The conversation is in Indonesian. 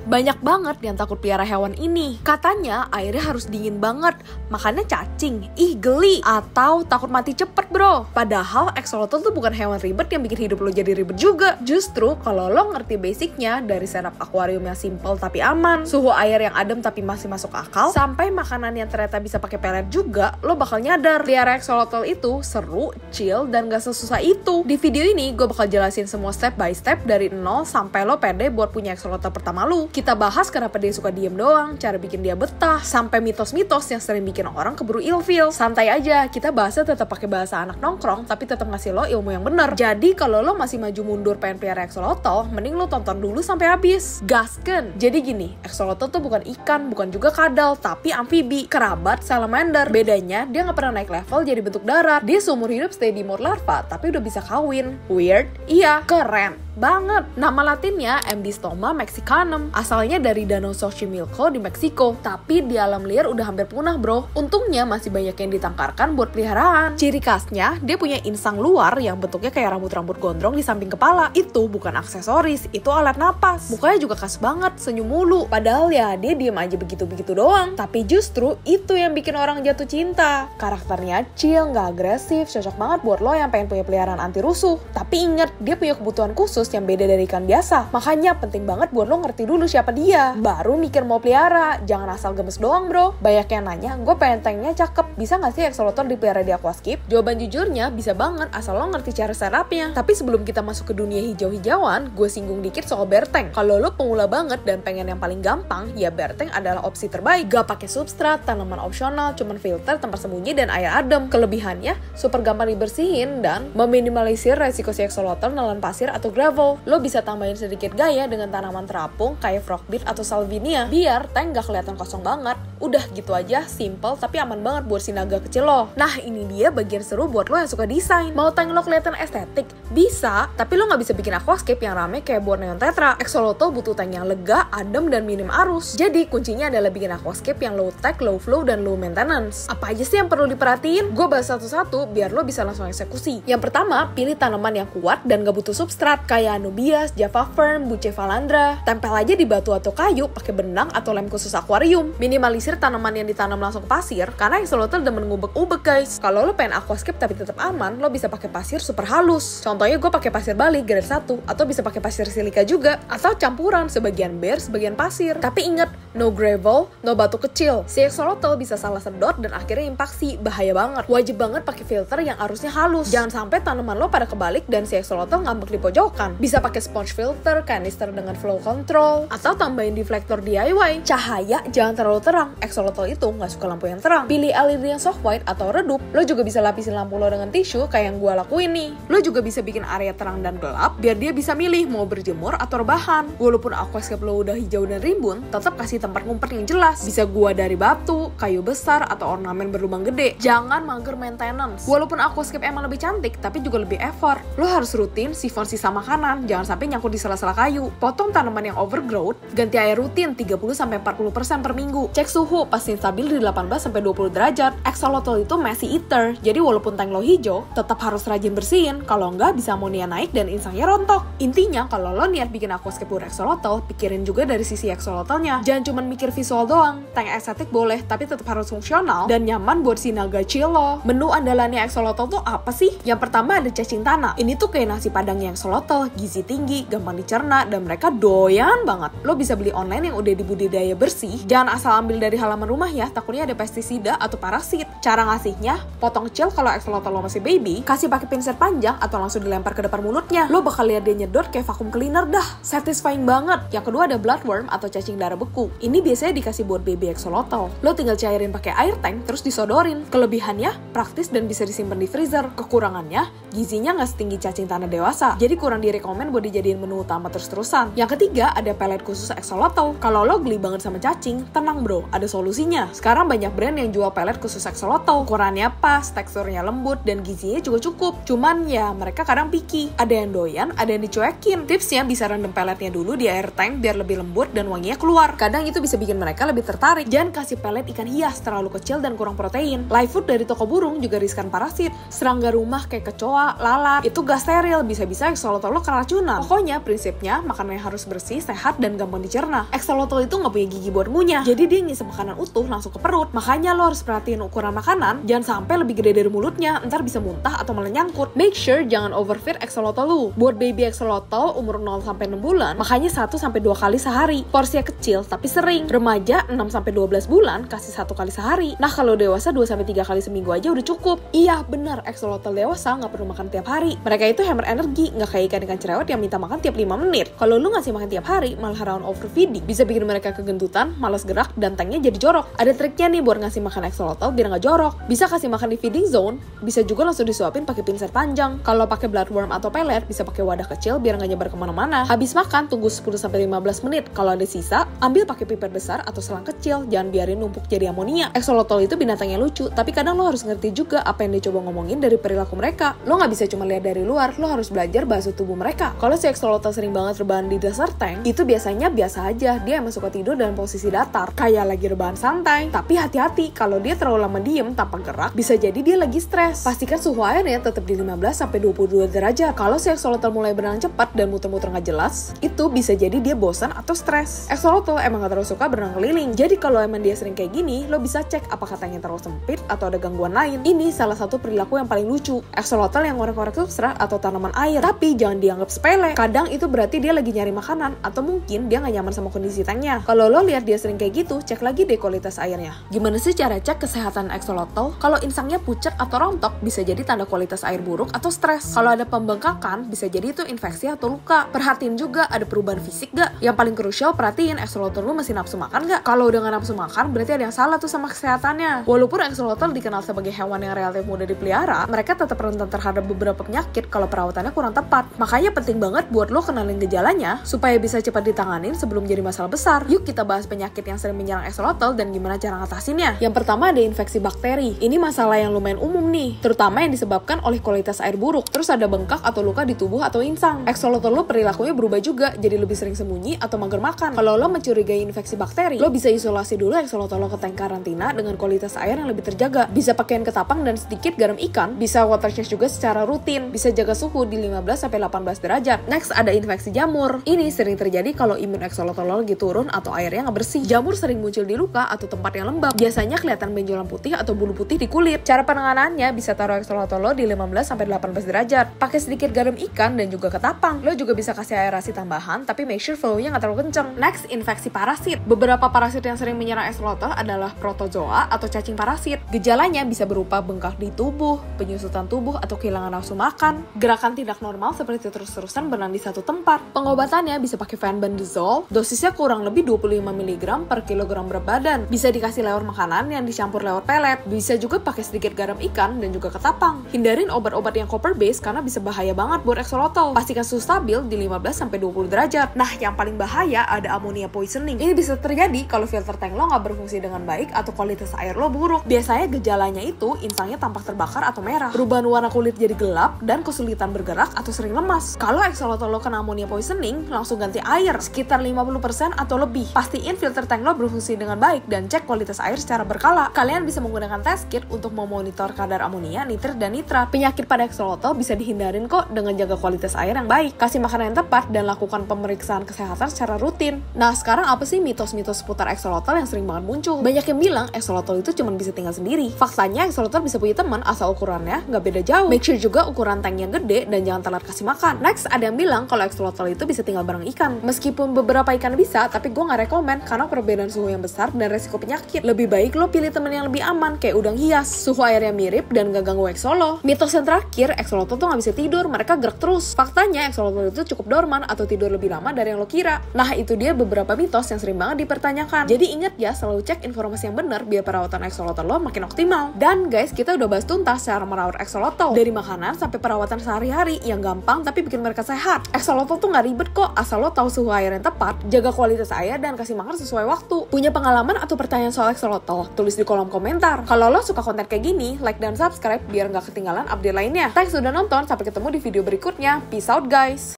Banyak banget yang takut pelihara hewan ini. Katanya airnya harus dingin banget, makannya cacing, geli, atau takut mati cepet bro. Padahal axolotl tuh bukan hewan ribet yang bikin hidup lo jadi ribet juga. Justru kalau lo ngerti basicnya, dari setup akuarium yang simple tapi aman, suhu air yang adem tapi masih masuk akal, sampai makanan yang ternyata bisa pakai pelet juga, lo bakal nyadar pelihara axolotl itu seru, chill, dan gak sesusah itu. Di video ini gue bakal jelasin semua step by step dari nol sampai lo pede buat punya axolotl pertama lo. Kita bahas kenapa dia suka diem doang, cara bikin dia betah, sampai mitos-mitos yang sering bikin orang keburu ilfeel. Santai aja, kita bahasnya tetap pakai bahasa anak nongkrong, tapi tetap ngasih lo ilmu yang bener. Jadi kalau lo masih maju mundur pengen pelihara axolotl, mending lo tonton dulu sampai habis. Gasken! Jadi gini, axolotl tuh bukan ikan, bukan juga kadal, tapi amfibi, kerabat salamander. Bedanya, dia nggak pernah naik level jadi bentuk darat. Dia seumur hidup stay di mode larva, tapi udah bisa kawin. Weird? Iya, keren banget. Nama latinnya Emdistoma mexicanum. Asalnya dari Danau Xochimilco di Meksiko. Tapi di alam liar udah hampir punah bro. Untungnya masih banyak yang ditangkarkan buat peliharaan. Ciri khasnya, dia punya insang luar yang bentuknya kayak rambut-rambut gondrong di samping kepala. Itu bukan aksesoris, itu alat napas. Mukanya juga khas banget, senyum mulu. Padahal ya dia diem aja begitu-begitu doang. Tapi justru itu yang bikin orang jatuh cinta. Karakternya chill, gak agresif, cocok banget buat lo yang pengen punya peliharaan anti rusuh. Tapi inget, dia punya kebutuhan khusus yang beda dari ikan biasa. Makanya penting banget buat lo ngerti dulu siapa dia, baru mikir mau pelihara. Jangan asal gemes doang bro. Banyak yang nanya, gue pengen tanknya cakep, bisa gak sih axolotl dipelihara di aquascape? Jawaban jujurnya bisa banget asal lo ngerti cara setupnya. Tapi sebelum kita masuk ke dunia hijau-hijauan, gue singgung dikit soal bear tank. Kalau lo pemula banget dan pengen yang paling gampang, ya bear tank adalah opsi terbaik. Gak pakai substrat, tanaman opsional, cuman filter, tempat sembunyi, dan air adem. Kelebihannya super gampang dibersihin dan meminimalisir resiko si axolotl nelan pasir atau gravel. Lo bisa tambahin sedikit gaya dengan tanaman terapung kayak frogbeet atau salvinia, biar tank gak kelihatan kosong banget. Udah gitu aja, simple tapi aman banget buat si naga kecil lo. Nah ini dia bagian seru buat lo yang suka desain. Mau tank lo kelihatan estetik? Bisa, tapi lo gak bisa bikin aquascape yang rame kayak Borneo Tetra. Axolotl butuh tank yang lega, adem, dan minim arus. Jadi kuncinya adalah bikin aquascape yang low tech, low flow, dan low maintenance. Apa aja sih yang perlu diperhatiin? Gue bahas satu-satu biar lo bisa langsung eksekusi. Yang pertama, pilih tanaman yang kuat dan gak butuh substrat kayak Anubias, Java Fern, Bucephalandra. Tempel aja di batu atau kayu pakai benang atau lem khusus akuarium. Minimalisir tanaman yang ditanam langsung ke pasir karena axolotl demen ngubek-ubek guys. Kalau lo pengen aquascape tapi tetap aman, lo bisa pakai pasir super halus. Contohnya gue pakai pasir Bali grade 1 atau bisa pakai pasir silika juga atau campuran sebagian bare, sebagian pasir. Tapi inget, no gravel, no batu kecil. Si axolotl bisa salah sedot dan akhirnya impaksi, bahaya banget. Wajib banget pakai filter yang arusnya halus. Jangan sampai tanaman lo pada kebalik dan si axolotl ngambek di pojokan. Bisa pakai sponge filter, canister dengan flow control, atau tambahin deflector DIY. Cahaya jangan terlalu terang, axolotl itu nggak suka lampu yang terang. Pilih LED yang soft white atau redup. Lo juga bisa lapisin lampu lo dengan tisu kayak yang gue lakuin nih. Lo juga bisa bikin area terang dan gelap biar dia bisa milih mau berjemur atau rebahan. Walaupun aquascape lo udah hijau dan rimbun, tetap kasih tempat ngumpet yang jelas. Bisa gua dari batu, kayu besar, atau ornamen berlubang gede. Jangan mager maintenance. Walaupun aquascape emang lebih cantik, tapi juga lebih effort. Lo harus rutin sifon sisa makanan, jangan sampai nyangkut di sela-sela kayu. Potong tanaman yang overgrowth, ganti air rutin 30-40% per minggu. Cek suhu, pastiin stabil di 18-20 derajat. Axolotl itu messy eater, jadi walaupun tank lo hijau, tetap harus rajin bersihin. Kalau enggak bisa amonia naik dan insangnya rontok. Intinya, kalau lo niat bikin aquascape buat axolotl, pikirin juga dari sisi axolotlnya. Jangan cuma mikir visual doang. Tank estetik boleh, tapi tetap harus fungsional dan nyaman buat si naga chill lo. Menu andalannya axolotl tuh apa sih? Yang pertama ada cacing tanah. Ini tuh kayak nasi padangnya axolotl, gizi tinggi, gampang dicerna, dan mereka doyan banget. Lo bisa beli online yang udah dibudidaya bersih. Jangan asal ambil dari halaman rumah ya, takutnya ada pestisida atau parasit. Cara ngasihnya, potong kecil kalau axolotl lo masih baby, kasih pakai pinset panjang atau langsung dilempar ke depan mulutnya. Lo bakal lihat dia nyedot kayak vacuum cleaner dah. Satisfying banget. Yang kedua ada bloodworm atau cacing darah beku. Ini biasanya dikasih buat baby axolotl. Lo tinggal cairin pakai air tank terus disodorin. Kelebihannya praktis dan bisa disimpan di freezer. Kekurangannya, gizinya nggak setinggi cacing tanah dewasa. Jadi kurang direkomend buat dijadiin menu utama terus-terusan. Yang ketiga ada pelet khusus axolotl. Kalau lo geli banget sama cacing, tenang bro, ada solusinya. Sekarang banyak brand yang jual pelet khusus axolotl. Ukurannya pas, teksturnya lembut, dan gizinya juga cukup. Cuman ya mereka kadang picky. Ada yang doyan, ada yang dicuekin. Tipsnya bisa rendam peletnya dulu di air tank biar lebih lembut dan wanginya keluar. Kadang itu bisa bikin mereka lebih tertarik. Jangan kasih pelet ikan hias terlalu kecil dan kurang protein. Live food dari toko burung juga riskan parasit. Serangga rumah kayak kecoa, lalat, itu gak steril. Bisa-bisa axolotl lo keracunan. Pokoknya prinsipnya makanannya harus bersih, sehat, dan gampang dicerna. Axolotl itu nggak punya gigi buat ngunyah, jadi dia ngisi makanan utuh langsung ke perut. Makanya lo harus perhatiin ukuran makanan, jangan sampai lebih gede dari mulutnya, ntar bisa muntah atau malah nyangkut. Make sure jangan overfeed axolotl lu. Buat baby axolotl umur 0-6 bulan, makanya 1-2 kali sehari. Porsinya kecil tapi sering. Remaja 6-12 bulan kasih 1 kali sehari. Nah kalau dewasa 2-3 kali seminggu aja udah cukup. Iya benar, axolotl dewasa nggak perlu makan tiap hari. Mereka itu hemat energi, nggak kayak ikan-ikan cerewet yang minta makan tiap 5 menit. Kalau lu ngasih makan tiap hari, malah rawan overfeeding. Bisa bikin mereka kegendutan, malas gerak, dan tanknya jadi jorok. Ada triknya nih buat ngasih makan axolotl biar nggak jorok. Bisa kasih makan di feeding zone, bisa juga langsung disuapin pakai pinset panjang. Kalau pakai bloodworm atau pelet, bisa pakai wadah kecil biar nggak nyebar kemana-mana. Habis makan, tunggu 10-15 menit. Kalau ada sisa, ambil pakai pipet besar atau selang kecil. Jangan biarin numpuk jadi amonia. Axolotl itu binatang yang lucu, tapi kadang lo harus ngerti juga apa yang dia coba ngomongin dari perilaku mereka. Lo nggak bisa cuma lihat dari luar, lo harus belajar bahasa tubuh mereka. Kalau si axolotl sering banget rebahan di dasar tank, itu biasanya biasa aja. Dia emang suka tidur dalam posisi datar, kayak lagi rebahan santai. Tapi hati-hati, kalau dia terlalu lama diem tanpa gerak, bisa jadi dia lagi stres. Pastikan suhu airnya tetap di 15-22 derajat. Kalau si axolotl mulai berenang cepat dan muter-muter nggak jelas, itu bisa jadi dia bosan atau stres. Axolotl emang gak terlalu suka berenang keliling. Jadi kalau emang dia sering kayak gini, lo bisa cek apakah tanknya terlalu sempit atau ada gangguan lain. Ini salah satu perilaku yang paling lucu. Axolotl yang ngorek-ngorek substrat atau tanaman air. Tapi jangan dianggap sepele. Kadang itu berarti dia lagi nyari makanan atau mungkin dia nggak nyaman sama kondisi tanknya. Kalau lo lihat dia sering kayak gitu, cek lagi deh kualitas airnya. Gimana sih cara cek kesehatan axolotl? Kalau insangnya pucat atau rontok, bisa jadi tanda kualitas air buruk atau stres. Kalau ada pembengkakan, bisa jadi itu infeksi atau luka. Perhatiin juga ada perubahan fisik gak? Yang paling krusial, perhatiin axolotl lu masih nafsu makan gak? Kalau udah gak nafsu makan, berarti ada yang salah tuh sama kesehatannya. Walaupun axolotl dikenal sebagai hewan yang relatif mudah dipelihara, mereka tetap rentan terhadap beberapa penyakit kalau perawatannya kurang tepat. Makanya penting banget buat lo kenalin gejalanya supaya bisa cepat ditanganin sebelum jadi masalah besar. Yuk kita bahas penyakit yang sering menyerang axolotl dan gimana cara ngatasinnya. Yang pertama ada infeksi bakteri. Ini masalah yang lumayan umum nih, terutama yang disebabkan oleh kualitas air buruk. Terus ada bengkak atau luka di tubuh atau insang. Axolotl lo perilakunya berubah juga, jadi lebih sering sembunyi atau mager makan. Kalau lo mencurigai infeksi bakteri, lo bisa isolasi dulu axolotl lo ke tank karantina dengan kualitas air yang lebih terjaga. Bisa pakaian ketapang dan sedikit garam ikan. Bisa water change juga secara rutin. Bisa jaga suhu di 15-18 derajat. Next ada infeksi jamur. Ini sering terjadi kalau imun axolotl lo lagi turun atau airnya nggak bersih. Jamur sering muncul di luka atau tempat yang lembab. Biasanya kelihatan benjolan putih atau bulu putih di kulit. Cara penanganannya bisa taruh axolotl lo di 15-18 derajat. Pakai sedikit garam ikan dan juga ketapang. Lo juga bisa kasih aerasi tambahan, tapi make sure flow-nya nggak terlalu kenceng. Next, infeksi parasit. Beberapa parasit yang sering menyerang axolotl adalah protozoa atau cacing parasit. Gejalanya bisa berupa bengkak di tubuh, penyusutan tubuh atau kehilangan nafsu makan, gerakan tidak normal seperti terus-terusan berenang di satu tempat. Pengobatannya bisa pakai fenbendazole, dosisnya kurang lebih 25 mg per kilogram berat badan. Bisa dikasih lewat makanan yang dicampur lewat pelet. Bisa juga pakai sedikit garam ikan dan juga ketapang. Hindarin obat-obat yang copper base karena bisa bahaya banget buat axolotl. Pastikan suhu stabil di 15-20 derajat. Nah, yang paling bahaya ada ammonia poisoning. Ini bisa terjadi kalau filter tank lo nggak berfungsi dengan baik atau kualitas air lo buruk. Biasanya gejalanya itu insangnya tampak terbakar atau merah, perubahan warna kulit jadi gelap, dan kesulitan bergerak atau sering lemas. Kalau axolotl lo kena ammonia poisoning, langsung ganti air sekitar 50% atau lebih. Pastiin filter tank lo berfungsi dengan baik dan cek kualitas air secara berkala. Kalian bisa menggunakan test kit untuk memonitor kadar amonia, nitrit, dan nitrat. Penyakit pada axolotl bisa dihindarin kok dengan jaga kualitas air yang baik, kasih makanan yang tepat, dan lakukan pemeriksaan kesehatan secara rutin. Nah, sekarang apa sih mitos-mitos seputar axolotl yang sering banget muncul? Banyak yang bilang axolotl itu cuma bisa tinggal sendiri. Faktanya axolotl bisa punya teman asal ukurannya nggak beda jauh. Make sure juga ukuran tanknya gede dan jangan telat kasih makan. Next, ada yang bilang kalau axolotl itu bisa tinggal bareng ikan. Meskipun beberapa ikan bisa, tapi gue nggak rekomen karena perbedaan suhu yang besar dan resiko penyakit. Lebih baik lo pilih temen yang lebih aman kayak udang hias, suhu airnya mirip dan gak ganggu axolotl. Mitos yang terakhir, axolotl tuh nggak bisa tidur, mereka gerak terus. Faktanya axolotl itu cukup dorman atau tidur lebih lama dari yang lo kira. Nah, itu dia beberapa mitos yang sering banget dipertanyakan. Jadi ingat ya, selalu cek informasi yang benar biar perawatan axolotl lo makin optimal. Dan guys, kita udah bahas tuntas cara merawat axolotl, dari makanan sampai perawatan sehari-hari yang gampang tapi bikin mereka sehat. Axolotl tuh nggak ribet kok, asal lo tahu suhu air yang tepat, jaga kualitas air, dan kasih makan sesuai waktu. Punya pengalaman atau pertanyaan soal axolotl? Tulis di kolom komentar. Kalau lo suka konten kayak gini, like dan subscribe biar nggak ketinggalan update lainnya. Thanks udah nonton, sampai ketemu di video berikutnya. Peace out guys!